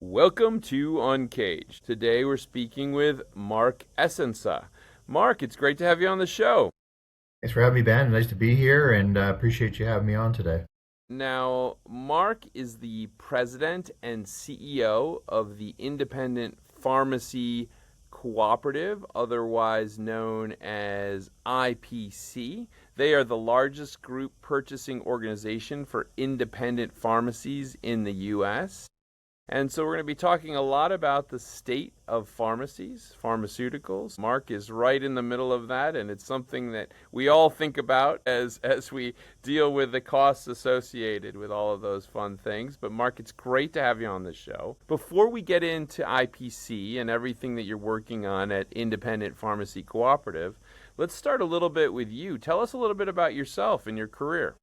Welcome to Uncaged. Today we're speaking with Marc Essensa. Marc, it's great to have you on the show. Thanks for having me, Ben. Nice to be here, and appreciate you having me on today. Now, Marc is the president and CEO of the Independent Pharmacy Cooperative, otherwise known as IPC. They are the largest group purchasing organization for independent pharmacies in the U.S. And so we're going to be talking a lot about the state of pharmacies, pharmaceuticals. Marc is right in the middle of that, and it's something that we all think about as we deal with the costs associated with all of those fun things. But Marc, it's great to have you on the show. Before we get into IPC and everything that you're working on at Independent Pharmacy Cooperative, let's start a little bit with you. Tell us a little bit about yourself and your career.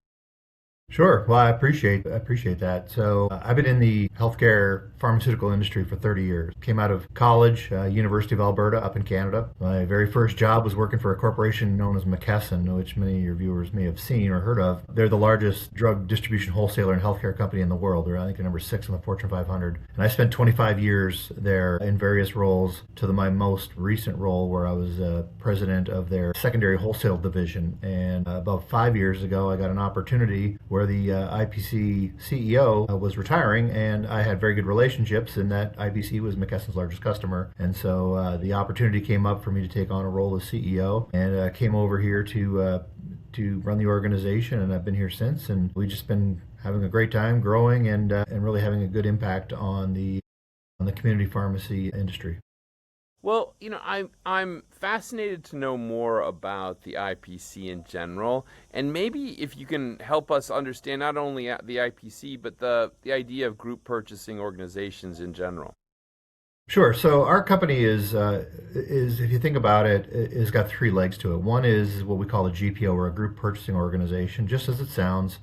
Sure. Well, I appreciate that. I've been in the healthcare pharmaceutical industry for 30 years. Came out of college, University of Alberta, up in Canada. My very first job was working for a corporation known as McKesson, which many of your viewers may have seen or heard of. They're the largest drug distribution wholesaler and healthcare company in the world. They're, I think, number six on the Fortune 500. And I spent 25 years there in various roles to my most recent role, where I was president of their secondary wholesale division. And about 5 years ago, I got an opportunity where the IPC CEO was retiring, and I had very good relationships, and that IPC was McKesson's largest customer. And so the opportunity came up for me to take on a role as CEO, and came over here to run the organization, and I've been here since. And we've just been having a great time, growing, and really having a good impact on the community pharmacy industry. Well, I'm fascinated to know more about the IPC in general, and maybe if you can help us understand not only the IPC but the idea of group purchasing organizations in general. Sure. So our company is if you think about it, is got three legs to it. One is what we call a GPO, or a group purchasing organization, just as it sounds.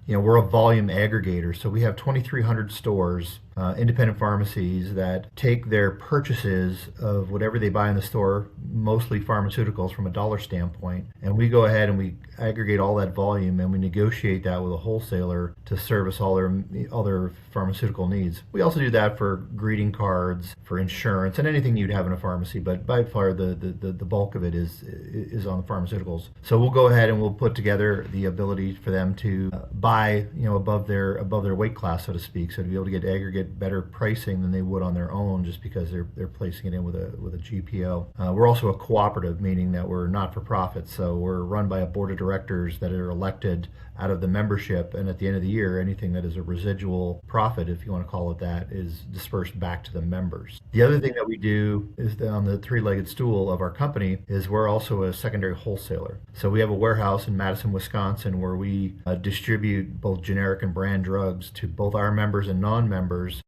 We're a volume aggregator, so we have 2,300 stores, independent pharmacies that take their purchases of whatever they buy in the store, mostly pharmaceuticals from a dollar standpoint, and we go ahead and we aggregate all that volume, and we negotiate that with a wholesaler to service all their pharmaceutical needs. We also do that for greeting cards, for insurance, and anything you'd have in a pharmacy, but by far the bulk of it is on the pharmaceuticals. So we'll go ahead and we'll put together the ability for them to buy, above their weight class, so to speak, so to be able to get aggregate better pricing than they would on their own, just because they're placing it in with a GPO. We're also a cooperative, meaning that we're not for profit, so we're run by a board of directors that are elected out of the membership, and at the end of the year, anything that is a residual profit, if you want to call it that, is dispersed back to the members. The other thing that we do is on the three-legged stool of our company is we're also a secondary wholesaler. So we have a warehouse in Madison, Wisconsin, where we distribute both generic and brand drugs to both our members and non-members.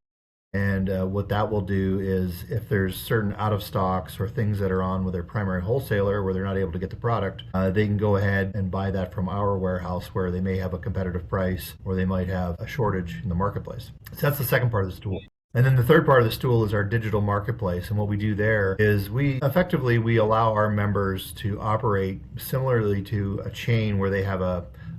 And what that will do is, if there's certain out of stocks or things that are on with their primary wholesaler where they're not able to get the product, they can go ahead and buy that from our warehouse, where they may have a competitive price or they might have a shortage in the marketplace. So that's the second part of the stool. And then the third part of the stool is our digital marketplace. And what we do there is we allow our members to operate similarly to a chain where they have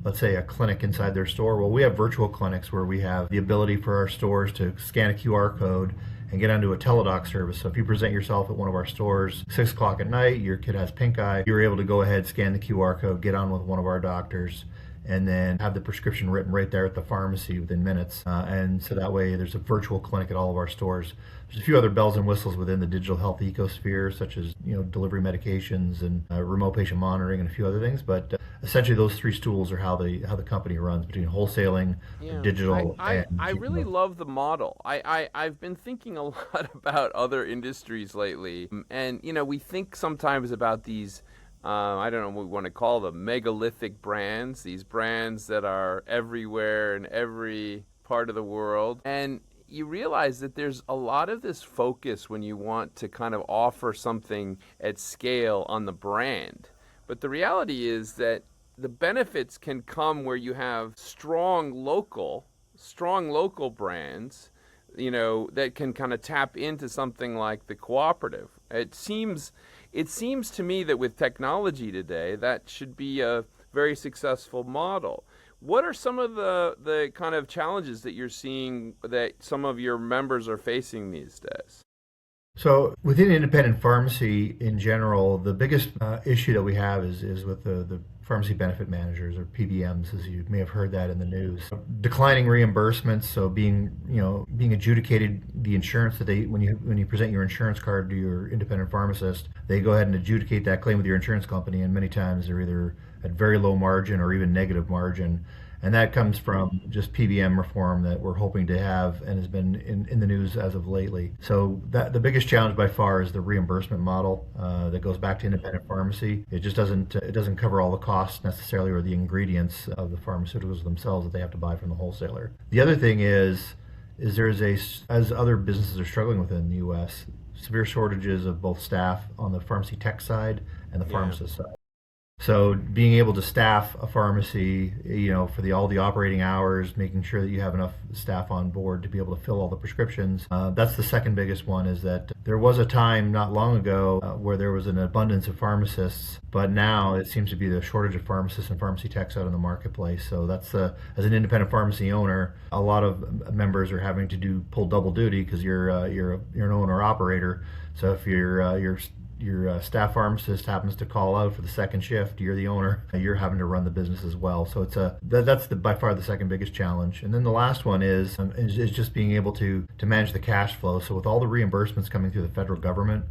let's say, a clinic inside their store. Well, we have virtual clinics where we have the ability for our stores to scan a QR code and get onto a teledoc service. So if you present yourself at one of our stores 6 o'clock at night, your kid has pink eye, you're able to go ahead, scan the QR code, get on with one of our doctors, and then have the prescription written right there at the pharmacy within minutes. And so that way there's a virtual clinic at all of our stores. There's a few other bells and whistles within the digital health ecosphere, such as delivery medications and remote patient monitoring and a few other things. But essentially, those three stools are how the company runs, between wholesaling, Yeah, digital, and I really GPO. love the model. I've been thinking a lot about other industries lately, and we think sometimes about these. I don't know what we want to call them, megalithic brands. These brands that are everywhere in every part of the world, and you realize that there's a lot of this focus when you want to kind of offer something at scale on the brand. But the reality is that the benefits can come where you have strong local brands, that can kind of tap into something like the cooperative. It seems to me that with technology today, that should be a very successful model. What are some of the kind of challenges that you're seeing that some of your members are facing these days? So within independent pharmacy in general, the biggest issue that we have is with the pharmacy benefit managers or PBMs, as you may have heard that in the news. Declining reimbursements, so being adjudicated the insurance that they when you present your insurance card to your independent pharmacist, they go ahead and adjudicate that claim with your insurance company, and many times they're either at very low margin or even negative margin. And that comes from just PBM reform that we're hoping to have and has been in the news as of lately. So the biggest challenge by far is the reimbursement model that goes back to independent pharmacy. It doesn't cover all the costs necessarily or the ingredients of the pharmaceuticals themselves that they have to buy from the wholesaler. The other thing is as other businesses are struggling within the U.S., severe shortages of both staff on the pharmacy tech side and the Yeah. pharmacist side. So being able to staff a pharmacy, for all the operating hours, making sure that you have enough staff on board to be able to fill all the prescriptions. That's the second biggest one. Is that there was a time not long ago where there was an abundance of pharmacists, but now it seems to be the shortage of pharmacists and pharmacy techs out in the marketplace. So that's as an independent pharmacy owner, a lot of members are having to pull double duty because you're an owner operator. So if your staff pharmacist happens to call out for the second shift, you're the owner, you're having to run the business as well. So that's by far the second biggest challenge. And then the last one is just being able to manage the cash flow. So with all the reimbursements coming through the federal government,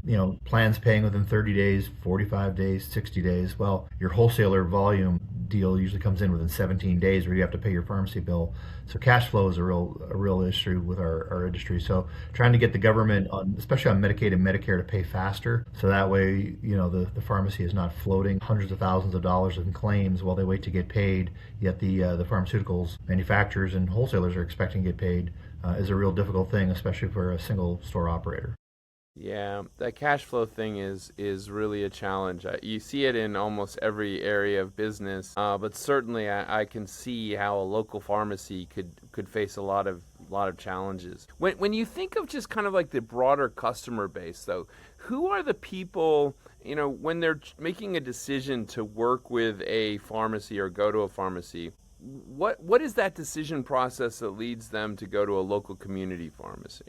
plans paying within 30 days, 45 days, 60 days, well, your wholesaler volume deal usually comes in within 17 days where you have to pay your pharmacy bill. So cash flow is a real issue with our industry. So trying to get the government, especially on Medicaid and Medicare, to pay faster, so that way the pharmacy is not floating hundreds of thousands of dollars in claims while they wait to get paid. Yet the pharmaceuticals manufacturers and wholesalers are expecting to get paid is a real difficult thing, especially for a single store operator. Yeah, that cash flow thing is really a challenge. You see it in almost every area of business, but certainly I can see how a local pharmacy could face a lot of challenges. When you think of just kind of like the broader customer base, though, who are the people, when they're making a decision to work with a pharmacy or go to a pharmacy? What is that decision process that leads them to go to a local community pharmacy?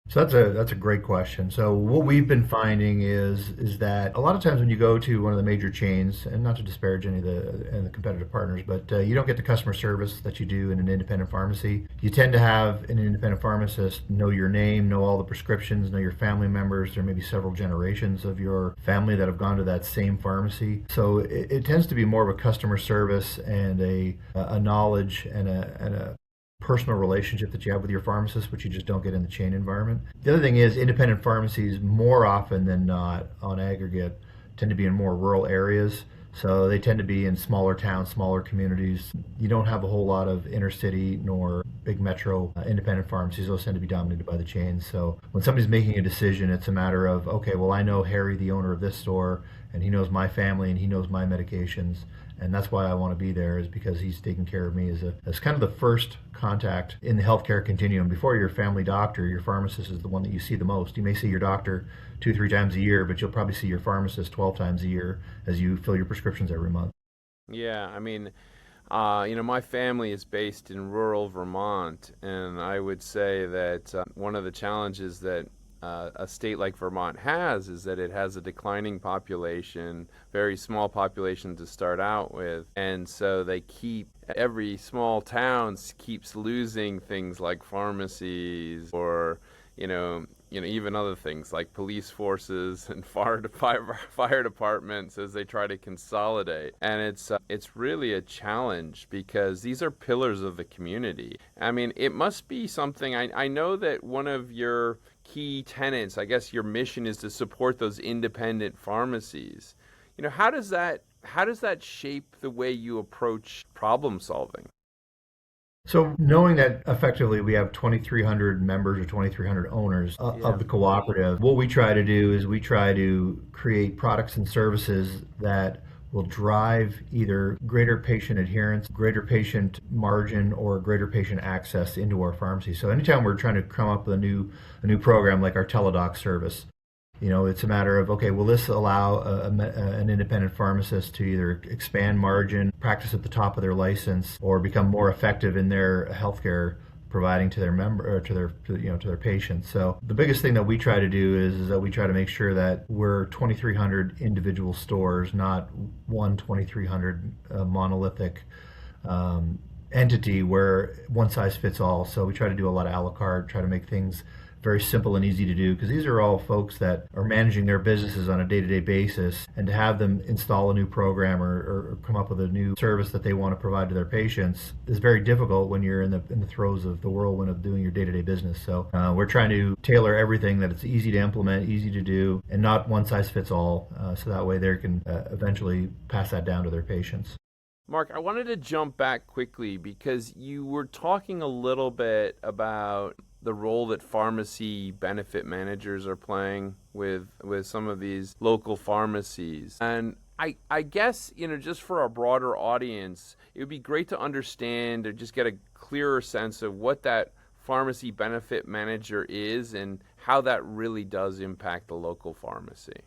So that's a great question. So what we've been finding is that a lot of times when you go to one of the major chains, and not to disparage any of the competitive partners, but you don't get the customer service that you do in an independent pharmacy. You tend to have an independent pharmacist know your name, know all the prescriptions, know your family members. There may be several generations of your family that have gone to that same pharmacy. So it tends to be more of a customer service and a knowledge and a personal relationship that you have with your pharmacist, which you just don't get in the chain environment. The other thing is independent pharmacies, more often than not, on aggregate, tend to be in more rural areas. So they tend to be in smaller towns, smaller communities. You don't have a whole lot of inner city nor big metro independent pharmacies. Those tend to be dominated by the chains. So when somebody's making a decision, it's a matter of, okay, well, I know Harry, the owner of this store, and he knows my family and he knows my medications. And that's why I want to be there, is because he's taking care of me as kind of the first contact in the healthcare continuum. Before your family doctor, your pharmacist is the one that you see the most. You may see your doctor 2-3 times a year, but you'll probably see your pharmacist 12 times a year as you fill your prescriptions every month. Yeah, I mean, my family is based in rural Vermont, and I would say that one of the challenges that a state like Vermont has is that it has a declining population, very small population to start out with, and so every small town keeps losing things like pharmacies or even other things like police forces and fire departments as they try to consolidate. And it's really a challenge because these are pillars of the community. I mean, it must be something. I know that one of your key tenets, I guess your mission, is to support those independent pharmacies. How does that shape the way you approach problem solving? So knowing that effectively we have 2,300 members or 2,300 owners Yeah. of the cooperative, what we try to do is we try to create products and services that will drive either greater patient adherence, greater patient margin, or greater patient access into our pharmacy. So anytime we're trying to come up with a new program like our teledoc service, It's a matter of, okay, will this allow an independent pharmacist to either expand margin, practice at the top of their license, or become more effective in their healthcare providing to their member or to their patients. So the biggest thing that we try to do is that we try to make sure that we're 2,300 individual stores, not one 2,300 monolithic entity where one size fits all. So we try to do a lot of a la carte, try to make things very simple and easy to do, because these are all folks that are managing their businesses on a day-to-day basis, and to have them install a new program or come up with a new service that they want to provide to their patients is very difficult when you're in the throes of the whirlwind of doing your day-to-day business. So we're trying to tailor everything that it's easy to implement, easy to do, and not one size fits all, so that way they can eventually pass that down to their patients. Marc, I wanted to jump back quickly because you were talking a little bit about the role that pharmacy benefit managers are playing with some of these local pharmacies. And I guess, just for our broader audience, it would be great to understand or just get a clearer sense of what that pharmacy benefit manager is and how that really does impact the local pharmacy.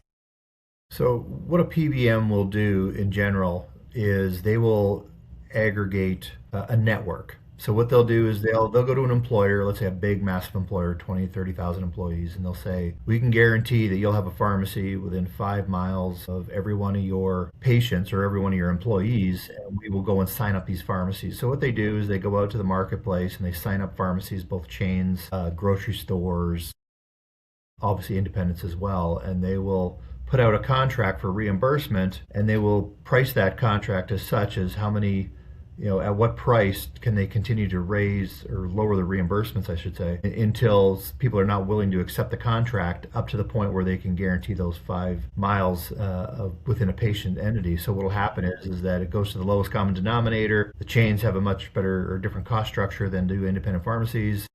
So what a PBM will do in general is they will aggregate a network. So what they'll do is they'll go to an employer, let's say a big massive employer, 20, 30,000 employees, and they'll say, we can guarantee that you'll have a pharmacy within 5 miles of every one of your patients or every one of your employees, and we will go and sign up these pharmacies. So what they do is they go out to the marketplace and they sign up pharmacies, both chains, grocery stores, obviously independents as well, and they will put out a contract for reimbursement, and they will price that contract as such as how many, at what price can they continue to raise or lower the reimbursements, I should say, until people are not willing to accept the contract up to the point where they can guarantee those 5 miles within a patient entity. So what will happen is that it goes to the lowest common denominator. The chains have a much better or different cost structure than do independent pharmacies.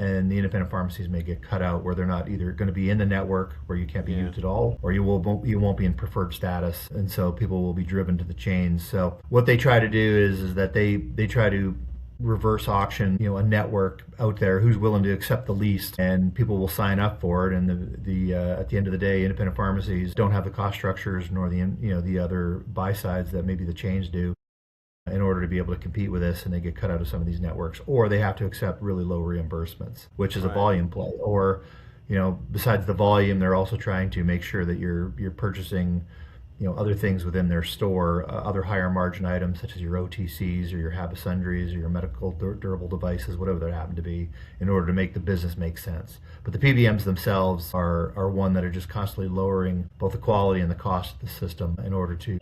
And the independent pharmacies may get cut out where they're not either going to be in the network where you can't be used at all, or you won't be in preferred status, and so people will be driven to the chains. So what they try to do is that they try to reverse auction, a network out there who's willing to accept the least, and people will sign up for it. And the at the end of the day, independent pharmacies don't have the cost structures nor the other buy sides that maybe the chains do in order to be able to compete with this, and they get cut out of some of these networks, or they have to accept really low reimbursements, which is a volume play. Or, besides the volume, they're also trying to make sure that you're purchasing, other things within their store, other higher margin items such as your OTCs or your habit sundries or your medical durable devices, whatever they happen to be, in order to make the business make sense. But the PBMs themselves are one that are just constantly lowering both the quality and the cost of the system in order to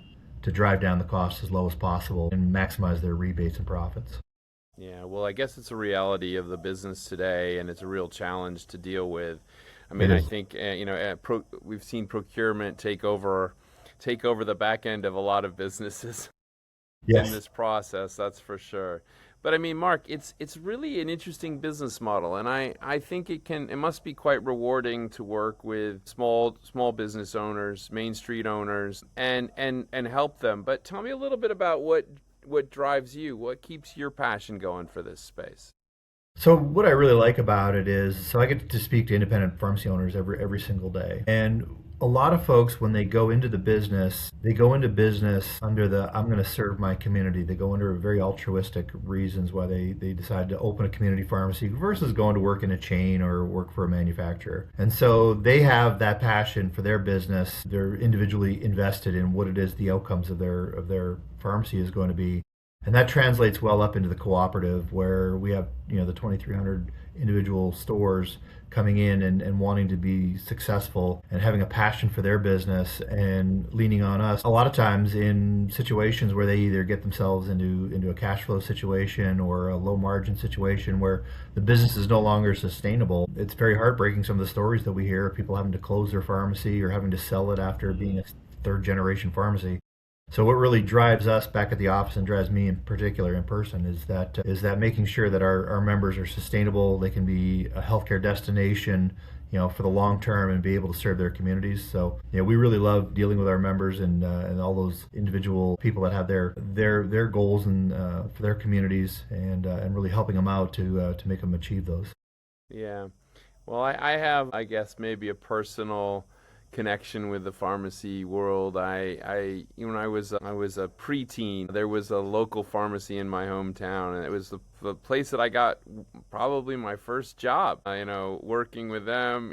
drive down the cost as low as possible and maximize their rebates and profits. Yeah, well, I guess it's a reality of the business today, and it's a real challenge to deal with. I mean, I think we've seen procurement take over the back end of a lot of businesses in this process. That's for sure. But I mean, Marc, it's really an interesting business model, and I think it must be quite rewarding to work with small business owners, Main Street owners, and help them. But tell me a little bit about what drives you, what keeps your passion going for this space. So what I really like about it is, so I get to speak to independent pharmacy owners every single day, and a lot of folks, when they go into the business, they go into business under I'm going to serve my community. They go under very altruistic reasons why they decide to open a community pharmacy versus going to work in a chain or work for a manufacturer. And so they have that passion for their business. They're individually invested in what it is the outcomes of their pharmacy is going to be. And that translates well up into the cooperative, where we have the 2,300 individual stores coming in and wanting to be successful and having a passion for their business and leaning on us a lot of times in situations where they either get themselves into a cash flow situation or a low margin situation where the business is no longer sustainable. It's very heartbreaking, some of the stories that we hear of people having to close their pharmacy or having to sell it after being a third generation pharmacy. So what really drives us back at the office, and drives me in particular in person, is that making sure that our members are sustainable, they can be a healthcare destination, for the long term, and be able to serve their communities. So we really love dealing with our members and all those individual people that have their goals and for their communities, and really helping them out to make them achieve those. Yeah. Well, I have, I guess, maybe a personal connection with the pharmacy world. When I was a preteen, there was a local pharmacy in my hometown, and it was the place that I got probably my first job. Working with them,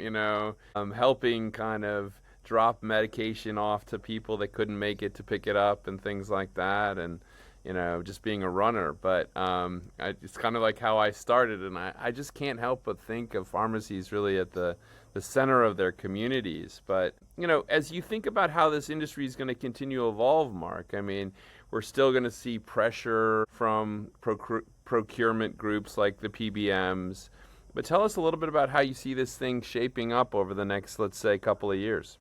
helping kind of drop medication off to people that couldn't make it to pick it up and things like that, and just being a runner. But it's kind of like how I started, and I just can't help but think of pharmacies really at the center of their communities. But, as you think about how this industry is going to continue to evolve, Marc, I mean, we're still going to see pressure from procurement groups like the PBMs. But tell us a little bit about how you see this thing shaping up over the next, let's say, couple of years.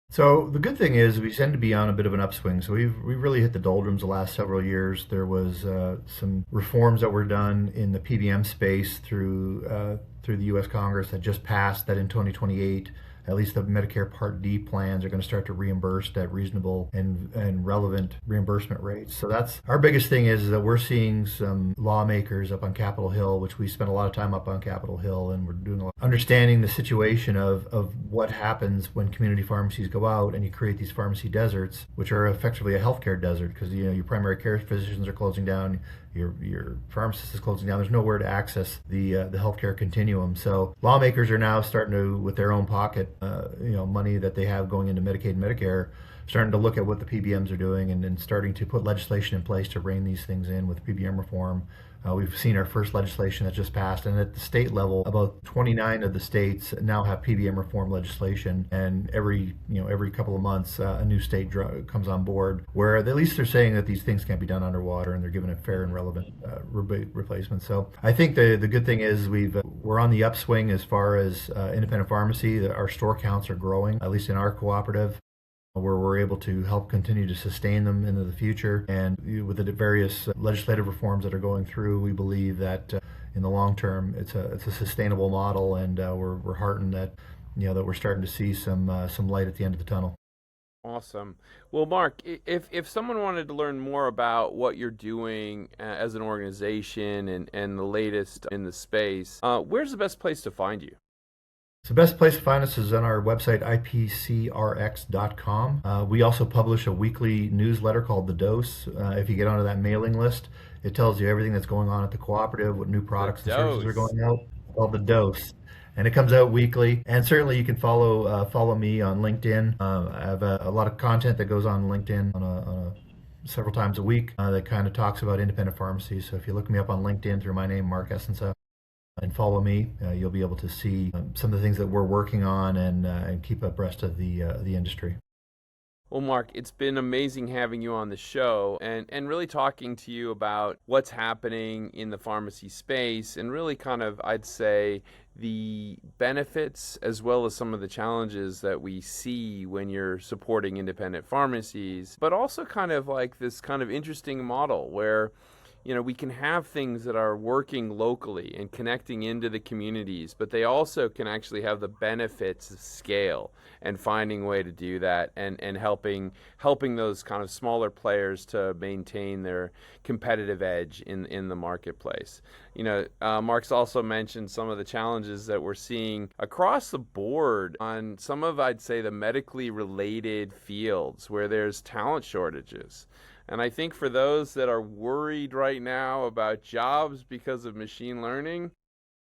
So the good thing is we tend to be on a bit of an upswing. So we've really hit the doldrums the last several years. There was some reforms that were done in the PBM space through the U.S. Congress that just passed that in 2028, at least the Medicare Part D plans are going to start to reimburse at reasonable and relevant reimbursement rates. So that's our biggest thing is that we're seeing some lawmakers up on Capitol Hill, which we spent a lot of time up on Capitol Hill, and we're doing a lot understanding the situation of what happens when community pharmacies go out and you create these pharmacy deserts, which are effectively a healthcare desert because your primary care physicians are closing down. Your pharmacist is closing down. There's nowhere to access the healthcare continuum. So lawmakers are now starting to, with their own pocket, money that they have going into Medicaid and Medicare, starting to look at what the PBMs are doing and starting to put legislation in place to rein these things in with PBM reform. We've seen our first legislation that just passed, and at the state level, about 29 of the states now have PBM reform legislation, and every couple of months, a new state comes on board where at least they're saying that these things can't be done underwater, and they're giving a fair and relevant replacement. So I think the good thing is we're on the upswing as far as independent pharmacy. Our store counts are growing, at least in our cooperative, where we're able to help continue to sustain them into the future. And with the various legislative reforms that are going through, we believe that in the long term, it's a sustainable model, and we're heartened that that we're starting to see some light at the end of the tunnel. Awesome. Well, Marc, if someone wanted to learn more about what you're doing as an organization and the latest in the space, where's the best place to find you? So the best place to find us is on our website, ipcrx.com. We also publish a weekly newsletter called The Dose. If you get onto that mailing list, it tells you everything that's going on at the cooperative, what new products and services are going out, called The Dose. And it comes out weekly. And certainly you can follow me on LinkedIn. I have a lot of content that goes on LinkedIn on several times a week that kind of talks about independent pharmacy. So if you look me up on LinkedIn through my name, Marc Essensa, and follow me, you'll be able to see some of the things that we're working on and keep abreast of the industry. Well, Marc, it's been amazing having you on the show and really talking to you about what's happening in the pharmacy space and really kind of, I'd say, the benefits as well as some of the challenges that we see when you're supporting independent pharmacies, but also kind of like this kind of interesting model where we can have things that are working locally and connecting into the communities, but they also can actually have the benefits of scale and finding a way to do that and helping those kind of smaller players to maintain their competitive edge in the marketplace. Marc's also mentioned some of the challenges that we're seeing across the board on some of, I'd say, the medically related fields where there's talent shortages. And I think for those that are worried right now about jobs because of machine learning,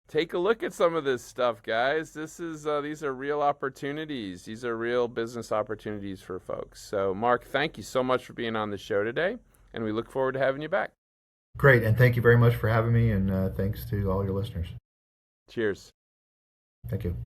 take a look at some of this stuff, guys. These are real opportunities. These are real business opportunities for folks. So, Marc, thank you so much for being on the show today, and we look forward to having you back. Great, and thank you very much for having me, and thanks to all your listeners. Cheers. Thank you.